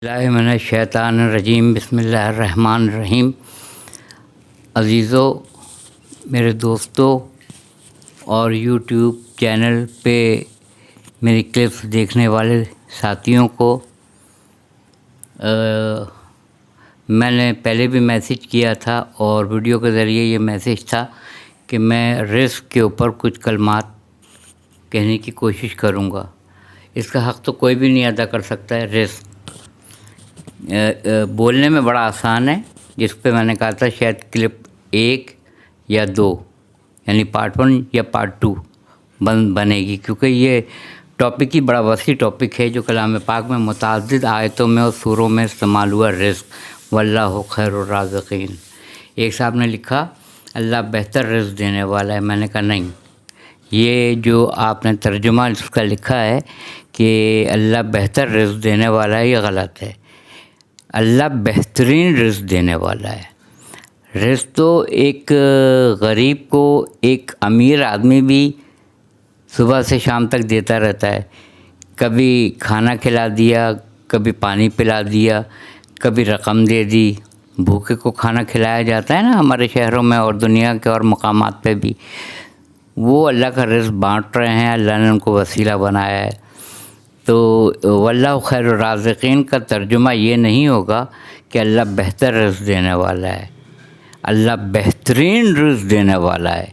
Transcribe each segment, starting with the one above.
اللہ من الشیطان الرجیم بسم اللہ الرحمن الرحیم۔ عزیزو، میرے دوستو اور یوٹیوب چینل پہ میری کلپس دیکھنے والے ساتھیوں کو میں نے پہلے بھی میسیج کیا تھا اور ویڈیو کے ذریعے یہ میسیج تھا کہ میں رزق کے اوپر کچھ کلمات کہنے کی کوشش کروں گا۔ اس کا حق تو کوئی بھی نہیں ادا کر سکتا ہے۔ رزق بولنے میں بڑا آسان ہے، جس پہ میں نے کہا تھا شاید کلپ 1 یا 2 یعنی پارٹ 1 یا پارٹ 2 بنے گی، کیونکہ یہ ٹاپک ہی بڑا وسیع ٹاپک ہے جو کلام پاک میں متعدد آیتوں میں اور سوروں میں استعمال ہوا۔ رزق واللہ خیر الرازقین۔ ایک صاحب نے لکھا اللہ بہتر رزق دینے والا ہے، میں نے کہا نہیں، یہ جو آپ نے ترجمہ اس کا لکھا ہے کہ اللہ بہتر رزق دینے والا ہے، یہ غلط ہے۔ اللہ بہترین رزق دینے والا ہے۔ رزق تو ایک غریب کو ایک امیر آدمی بھی صبح سے شام تک دیتا رہتا ہے، کبھی کھانا کھلا دیا، کبھی پانی پلا دیا، کبھی رقم دے دی۔ بھوکے کو کھانا کھلایا جاتا ہے نا ہمارے شہروں میں اور دنیا کے اور مقامات پہ بھی۔ وہ اللہ کا رزق بانٹ رہے ہیں، اللہ نے ان کو وسیلہ بنایا ہے۔ تو واللہ خیر الرازقین کا ترجمہ یہ نہیں ہوگا کہ اللہ بہتر رزق دینے والا ہے، اللہ بہترین رزق دینے والا ہے،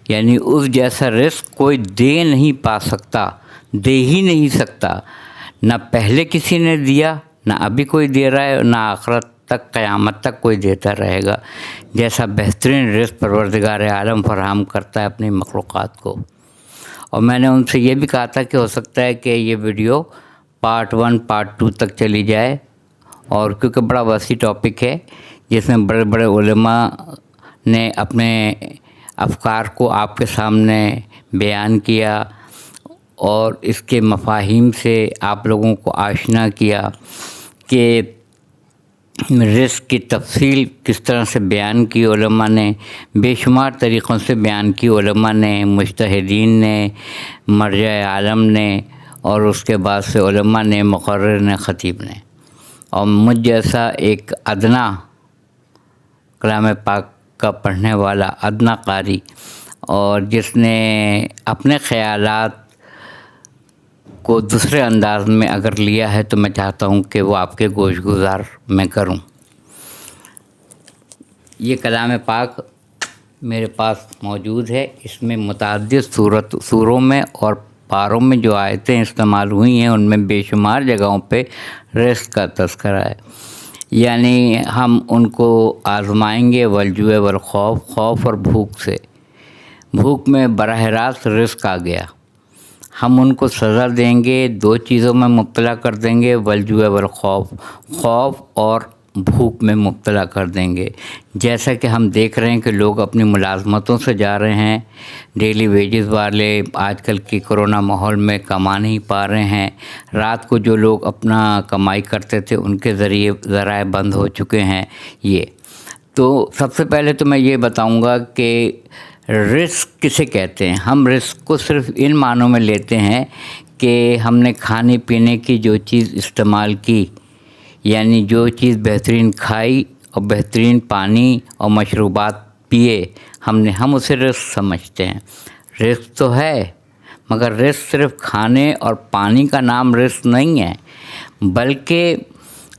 یعنی اس جیسا رزق کوئی دے نہیں پا سکتا، دے ہی نہیں سکتا۔ نہ پہلے کسی نے دیا، نہ ابھی کوئی دے رہا ہے، نہ آخرت تک قیامت تک کوئی دیتا رہے گا، جیسا بہترین رزق پروردگار عالم فراہم کرتا ہے اپنی مخلوقات کو۔ اور میں نے ان سے یہ بھی کہا تھا کہ ہو سکتا ہے کہ یہ ویڈیو پارٹ 1 پارٹ 2 تک چلی جائے، اور کیونکہ بڑا وسیع ٹاپک ہے جس میں بڑے بڑے علماء نے اپنے افکار کو آپ کے سامنے بیان کیا اور اس کے مفاہیم سے آپ لوگوں کو آشنا کیا کہ رزق کی تفصیل کس طرح سے بیان کی علماء نے، بے شمار طریقوں سے بیان کی علماء نے، مجتہدین نے، مرجع عالم نے، اور اس کے بعد سے علماء نے، مقرر نے، خطیب نے۔ اور مجھ جیسا ایک ادنا کلام پاک کا پڑھنے والا ادنا قاری، اور جس نے اپنے خیالات کو دوسرے انداز میں اگر لیا ہے تو میں چاہتا ہوں کہ وہ آپ کے گوش گزار میں کروں۔ یہ کلام پاک میرے پاس موجود ہے، اس میں متعدد سوروں میں اور پاروں میں جو آیتیں استعمال ہوئی ہیں ان میں بے شمار جگہوں پہ رزق کا تذکرہ ہے، یعنی ہم ان کو آزمائیں گے والجوع والخوف، خوف اور بھوک سے۔ بھوک میں براہ راست رزق آ گیا، ہم ان کو سزا دیں گے، 2 چیزوں میں مبتلا کر دیں گے، والجوع والخوف، خوف اور بھوک میں مبتلا کر دیں گے۔ جیسا کہ ہم دیکھ رہے ہیں کہ لوگ اپنی ملازمتوں سے جا رہے ہیں، ڈیلی ویجز والے آج کل کی کرونا ماحول میں کما نہیں پا رہے ہیں، رات کو جو لوگ اپنا کمائی کرتے تھے ان کے ذرائع بند ہو چکے ہیں۔ یہ تو سب سے پہلے تو میں یہ بتاؤں گا کہ رزق کسے کہتے ہیں۔ ہم رزق کو صرف ان معنوں میں لیتے ہیں کہ ہم نے کھانے پینے کی جو چیز استعمال کی، یعنی جو چیز بہترین کھائی اور بہترین پانی اور مشروبات پیے، ہم اسے رزق سمجھتے ہیں۔ رزق تو ہے، مگر رزق صرف کھانے اور پانی کا نام رزق نہیں ہے، بلکہ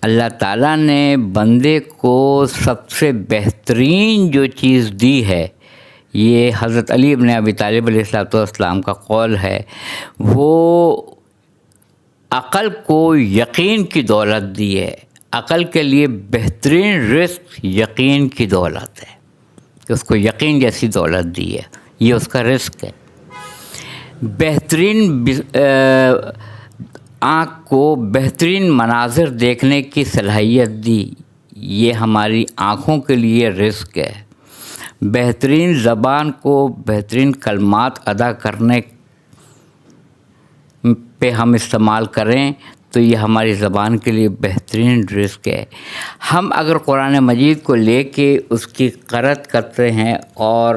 اللہ تعالیٰ نے بندے کو سب سے بہترین جو چیز دی ہے، یہ حضرت علی بن ابی طالب علیہ السلام کا قول ہے، وہ عقل کو یقین کی دولت دی ہے۔ عقل کے لیے بہترین رزق یقین کی دولت ہے، کہ اس کو یقین جیسی دولت دی ہے، یہ اس کا رزق ہے۔ بہترین آنکھ کو بہترین مناظر دیکھنے کی صلاحیت دی، یہ ہماری آنکھوں کے لیے رزق ہے۔ بہترین زبان کو بہترین کلمات ادا کرنے پہ ہم استعمال کریں تو یہ ہماری زبان کے لیے بہترین رزق ہے۔ ہم اگر قرآن مجید کو لے کے اس کی قرأت کرتے ہیں، اور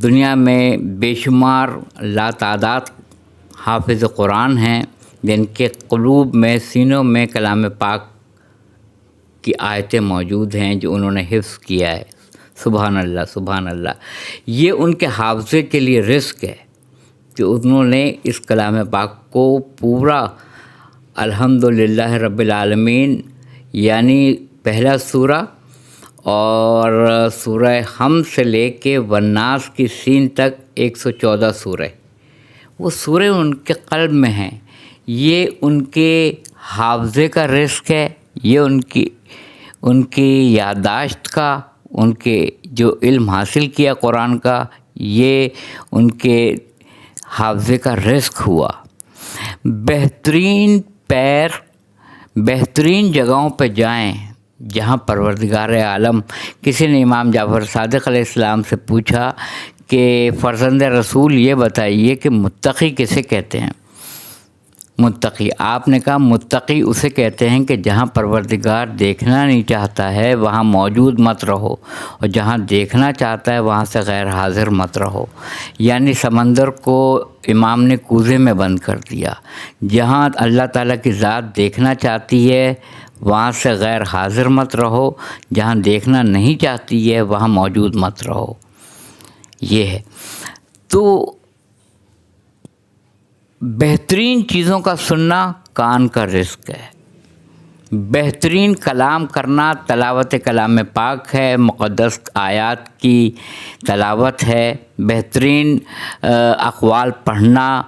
دنیا میں بے شمار لاتعداد حافظ قرآن ہیں جن کے قلوب میں، سینوں میں کلام پاک کی آیتیں موجود ہیں جو انہوں نے حفظ کیا ہے. سبحان اللہ سبحان اللہ. یہ ان کے حافظے کے لیے رزق ہے کہ انہوں نے اس کلام پاک کو پورا الحمدللہ رب العالمین یعنی پہلا سورہ اور سورہ حمد سے لے کے والناس کی سین تک 114 سورہ، وہ سورہ ان کے قلب میں ہیں. یہ ان کے حافظے کا رزق ہے، یہ ان کی یادداشت کا، ان کے جو علم حاصل کیا قرآن کا، یہ ان کے حافظے کا رزق ہوا. بہترین جگہوں پہ جائیں جہاں پروردگار عالم. کسی نے امام جعفر صادق علیہ السلام سے پوچھا کہ فرزند رسول یہ بتائیے کہ متقی کسے کہتے ہیں؟ متقی، آپ نے کہا متقی اسے کہتے ہیں کہ جہاں پروردگار دیکھنا نہیں چاہتا ہے وہاں موجود مت رہو، اور جہاں دیکھنا چاہتا ہے وہاں سے غیر حاضر مت رہو. یعنی سمندر کو امام نے کوزے میں بند کر دیا. جہاں اللہ تعالیٰ کی ذات دیکھنا چاہتی ہے وہاں سے غیر حاضر مت رہو، جہاں دیکھنا نہیں چاہتی ہے وہاں موجود مت رہو. یہ ہے. تو بہترین چیزوں کا سننا کان کا رزق ہے. بہترین کلام کرنا تلاوت کلام پاک ہے، مقدس آیات کی تلاوت ہے. بہترین اقوال پڑھنا،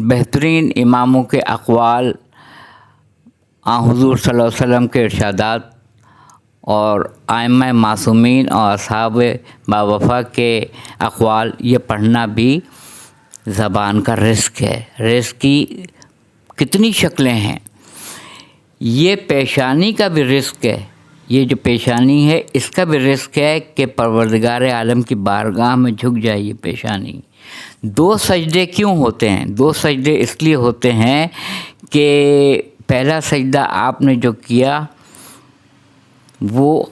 بہترین اماموں کے اقوال، حضور صلی اللہ علیہ وسلم کے ارشادات اور ائمہ معصومین اور اصحاب باوفا کے اقوال، یہ پڑھنا بھی زبان کا رزق ہے. رزق کی کتنی شکلیں ہیں. یہ پیشانی کا بھی رزق ہے. یہ جو پیشانی ہے اس کا بھی رزق ہے کہ پروردگار عالم کی بارگاہ میں جھک جائے یہ پیشانی. 2 سجدے کیوں ہوتے ہیں؟ 2 سجدے اس لیے ہوتے ہیں کہ پہلا سجدہ آپ نے جو کیا وہ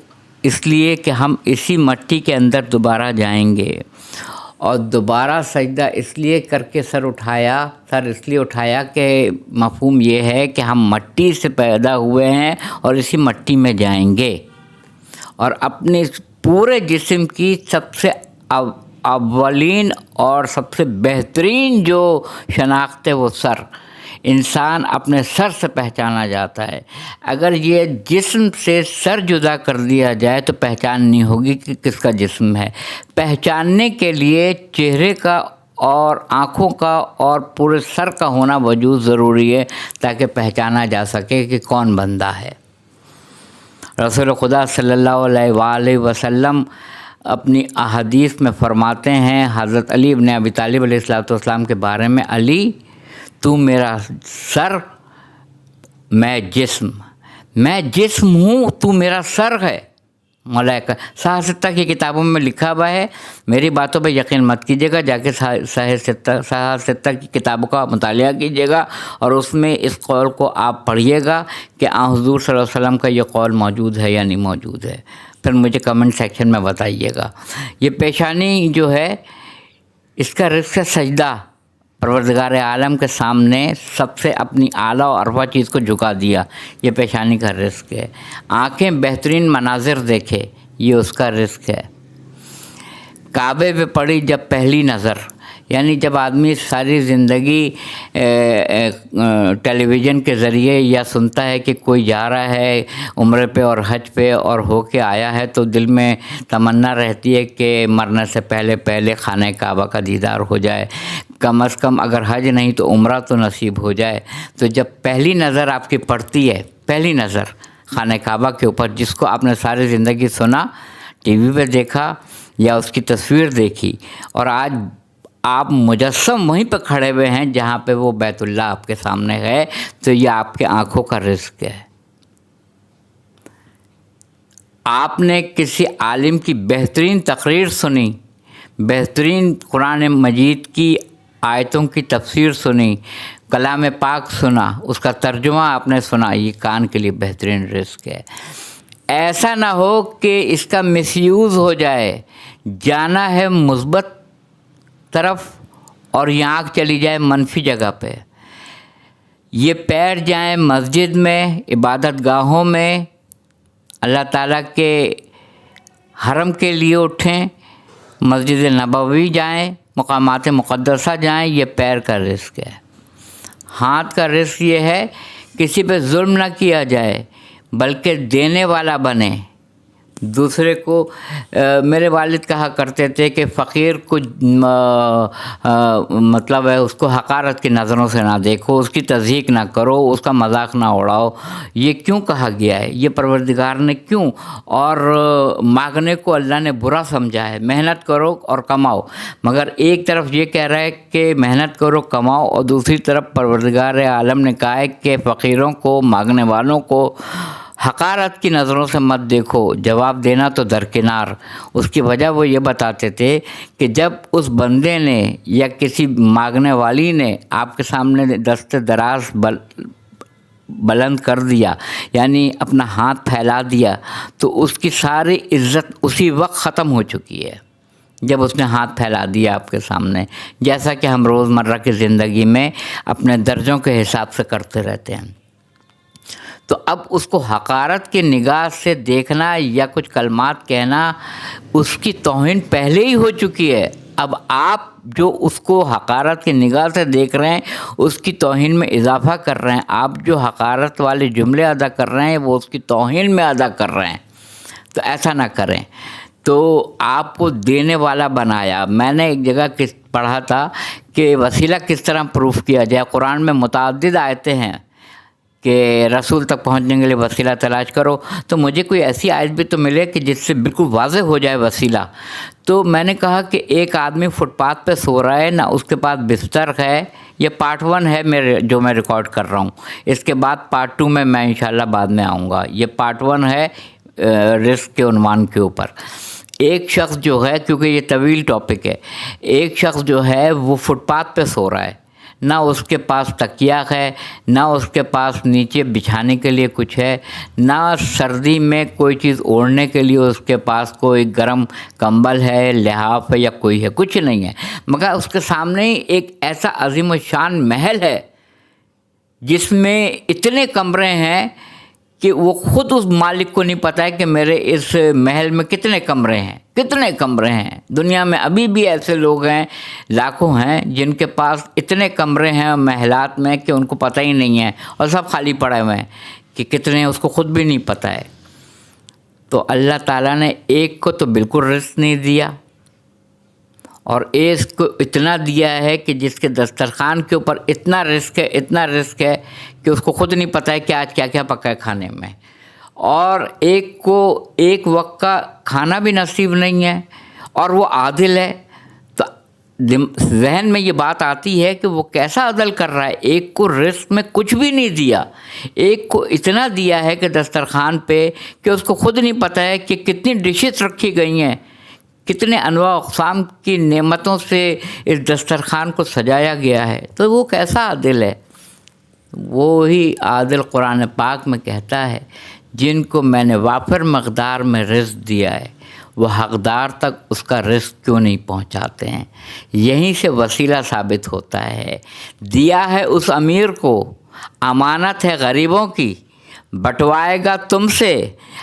اس لیے کہ ہم اسی مٹی کے اندر دوبارہ جائیں گے، اور دوبارہ سجدہ اس لیے کر کے سر اس لیے اٹھایا کہ مفہوم یہ ہے کہ ہم مٹی سے پیدا ہوئے ہیں اور اسی مٹی میں جائیں گے، اور اپنے پورے جسم کی سب سے اولین اور سب سے بہترین جو شناخت ہے وہ سر. انسان اپنے سر سے پہچانا جاتا ہے. اگر یہ جسم سے سر جدا کر دیا جائے تو پہچان نہیں ہوگی کہ کس کا جسم ہے. پہچاننے کے لیے چہرے کا اور آنکھوں کا اور پورے سر کا ہونا وجود ضروری ہے تاکہ پہچانا جا سکے کہ کون بندہ ہے. رسول خدا صلی اللہ علیہ وآلہ وسلم اپنی احادیث میں فرماتے ہیں حضرت علی ابن ابی طالب علیہ السلام کے بارے میں، علی تو میرا سر، میں جسم ہوں، تو میرا سر ہے. ملائکہ صحاح ستہ کی کتابوں میں لکھا ہوا ہے. میری باتوں پہ یقین مت کیجیے گا، جا کے صحاح ستہ کی کتابوں کا مطالعہ کیجیے گا اور اس میں اس قول کو آپ پڑھیے گا کہ حضور صلی اللہ علیہ وسلم کا یہ قول موجود ہے یا نہیں موجود ہے. پھر مجھے کمنٹ سیکشن میں بتائیے گا. یہ پیشانی جو ہے اس کا رزق ہے سجدہ. پروردگار عالم کے سامنے سب سے اپنی اعلیٰ و ارفع چیز کو جھکا دیا، یہ پیشانی کا رزق ہے. آنکھیں بہترین مناظر دیکھے، یہ اس کا رزق ہے. کعبے پہ پڑی جب پہلی نظر، یعنی جب آدمی ساری زندگی ٹیلی ویژن کے ذریعے یا سنتا ہے کہ کوئی جا رہا ہے عمرے پہ اور حج پہ اور ہو کے آیا ہے تو دل میں تمنا رہتی ہے کہ مرنے سے پہلے خانہ کعبہ کا دیدار ہو جائے، کم از کم اگر حج نہیں تو عمرہ تو نصیب ہو جائے. تو جب پہلی نظر آپ کی پڑتی ہے، پہلی نظر خانہ کعبہ کے اوپر، جس کو آپ نے ساری زندگی سنا، ٹی وی پہ دیکھا یا اس کی تصویر دیکھی، اور آج آپ مجسم وہیں پہ کھڑے ہوئے ہیں جہاں پہ وہ بیت اللہ آپ کے سامنے ہے، تو یہ آپ کے آنکھوں کا رزق ہے. آپ نے کسی عالم کی بہترین تقریر سنی، بہترین قرآن مجید کی آیتوں کی تفسیر سنی، کلام پاک سنا، اس کا ترجمہ آپ نے سنا، یہ کان کے لیے بہترین رزق ہے. ایسا نہ ہو کہ اس کا مس یوز ہو جائے. جانا ہے مثبت طرف اور یہ آنکھ چلی جائے منفی جگہ پہ. یہ پیر جائیں مسجد میں، عبادت گاہوں میں، اللہ تعالیٰ کے حرم کے لیے اٹھیں، مسجد نبوی جائیں، مقامات مقدسہ جائیں، یہ پیر کا رزق ہے۔ ہاتھ کا رزق یہ ہے کسی پہ ظلم نہ کیا جائے بلکہ دینے والا بنے دوسرے کو۔ میرے والد کہا کرتے تھے کہ فقیر کو مطلب ہے اس کو حقارت کی نظروں سے نہ دیکھو، اس کی تضحیق نہ کرو، اس کا مذاق نہ اڑاؤ۔ یہ کیوں کہا گیا ہے؟ یہ پروردگار نے کیوں؟ اور مانگنے کو اللہ نے برا سمجھا ہے۔ محنت کرو اور کماؤ، مگر ایک طرف یہ کہہ رہا ہے کہ محنت کرو کماؤ، اور دوسری طرف پروردگار عالم نے کہا ہے کہ فقیروں کو، مانگنے والوں کو حقارت کی نظروں سے مت دیکھو، جواب دینا تو درکنار۔ اس کی وجہ وہ یہ بتاتے تھے کہ جب اس بندے نے یا کسی مانگنے والی نے آپ کے سامنے دست دراز بلند کر دیا، یعنی اپنا ہاتھ پھیلا دیا، تو اس کی ساری عزت اسی وقت ختم ہو چکی ہے جب اس نے ہاتھ پھیلا دیا آپ کے سامنے، جیسا کہ ہم روزمرہ کی زندگی میں اپنے درجوں کے حساب سے کرتے رہتے ہیں۔ تو اب اس کو حقارت کی نگاہ سے دیکھنا یا کچھ کلمات کہنا، اس کی توہین پہلے ہی ہو چکی ہے۔ اب آپ جو اس کو حقارت کی نگاہ سے دیکھ رہے ہیں اس کی توہین میں اضافہ کر رہے ہیں۔ آپ جو حقارت والے جملے ادا کر رہے ہیں وہ اس کی توہین میں ادا کر رہے ہیں۔ تو ایسا نہ کریں۔ تو آپ کو دینے والا بنایا۔ میں نے ایک جگہ پڑھا تھا کہ وسیلہ کس طرح پروف کیا جائے۔ قرآن میں متعدد آیتیں ہیں کہ رسول تک پہنچنے کے لیے وسیلہ تلاش کرو، تو مجھے کوئی ایسی آیت بھی تو ملے کہ جس سے بالکل واضح ہو جائے وسیلہ۔ تو میں نے کہا کہ ایک آدمی فٹ پاتھ پہ سو رہا ہے، نہ اس کے پاس بستر ہے۔ یہ پارٹ 1 ہے جو میں ریکارڈ کر رہا ہوں۔ اس کے بعد پارٹ 2 میں انشاءاللہ بعد میں آؤں گا۔ یہ پارٹ 1 ہے رزق کے عنوان کے اوپر۔ ایک شخص جو ہے، کیونکہ یہ طویل ٹاپک ہے، ایک شخص جو ہے وہ فٹ پاتھ پہ سو رہا ہے، نہ اس کے پاس تکیہ ہے، نہ اس کے پاس نیچے بچھانے کے لیے کچھ ہے، نہ سردی میں کوئی چیز اوڑھنے کے لیے اس کے پاس کوئی گرم کمبل ہے، لحاف ہے یا کوئی ہے، کچھ نہیں ہے، مگر اس کے سامنے ایک ایسا عظیم الشان محل ہے جس میں اتنے کمرے ہیں کہ وہ خود اس مالک کو نہیں پتہ ہے کہ میرے اس محل میں کتنے کمرے ہیں، کتنے کمرے ہیں۔ دنیا میں ابھی بھی ایسے لوگ ہیں، لاکھوں ہیں، جن کے پاس اتنے کمرے ہیں محلات میں کہ ان کو پتہ ہی نہیں ہے، اور سب خالی پڑے ہوئے ہیں کہ کتنے، اس کو خود بھی نہیں پتہ ہے۔ تو اللہ تعالیٰ نے ایک کو تو بالکل رزق نہیں دیا، اور ایک کو اتنا دیا ہے کہ جس کے دسترخوان کے اوپر اتنا رزق ہے، اتنا رزق ہے کہ اس کو خود نہیں پتہ ہے کہ آج کیا کیا پکا ہے کھانے میں، اور ایک کو ایک وقت کا کھانا بھی نصیب نہیں ہے، اور وہ عادل ہے۔ تو ذہن میں یہ بات آتی ہے کہ وہ کیسا عدل کر رہا ہے۔ ایک کو رزق میں کچھ بھی نہیں دیا، ایک کو اتنا دیا ہے کہ دسترخوان پہ کہ اس کو خود نہیں پتہ ہے کہ کتنی ڈشز رکھی گئی ہیں، کتنے انواع اقسام کی نعمتوں سے اس دسترخوان کو سجایا گیا ہے۔ تو وہ کیسا عادل ہے۔ وہی عادل قرآن پاک میں کہتا ہے جن کو میں نے وافر مقدار میں رزق دیا ہے وہ حقدار تک اس کا رزق کیوں نہیں پہنچاتے ہیں۔ یہیں سے وسیلہ ثابت ہوتا ہے۔ دیا ہے اس امیر کو، امانت ہے غریبوں کی، بٹوائے گا تم سے۔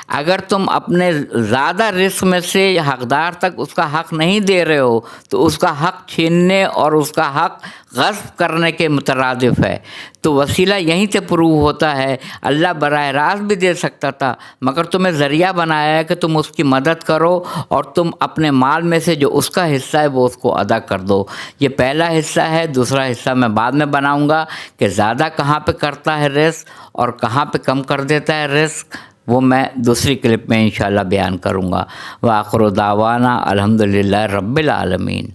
اگر تم اپنے زیادہ رزق میں سے حقدار تک اس کا حق نہیں دے رہے ہو تو اس کا حق چھیننے اور اس کا حق غصب کرنے کے مترادف ہے۔ تو وسیلہ یہیں سے پروو ہوتا ہے۔ اللہ براہ راست بھی دے سکتا تھا، مگر تمہیں ذریعہ بنایا ہے کہ تم اس کی مدد کرو، اور تم اپنے مال میں سے جو اس کا حصہ ہے وہ اس کو ادا کر دو۔ یہ پہلا حصہ ہے۔ دوسرا حصہ میں بعد میں بناؤں گا کہ زیادہ کہاں پہ کرتا ہے رزق اور کہاں پہ کم کر دیتا ہے رزق، وہ میں دوسری کلپ میں انشاءاللہ بیان کروں گا۔ وآخر دعوانا الحمدللہ رب العالمین۔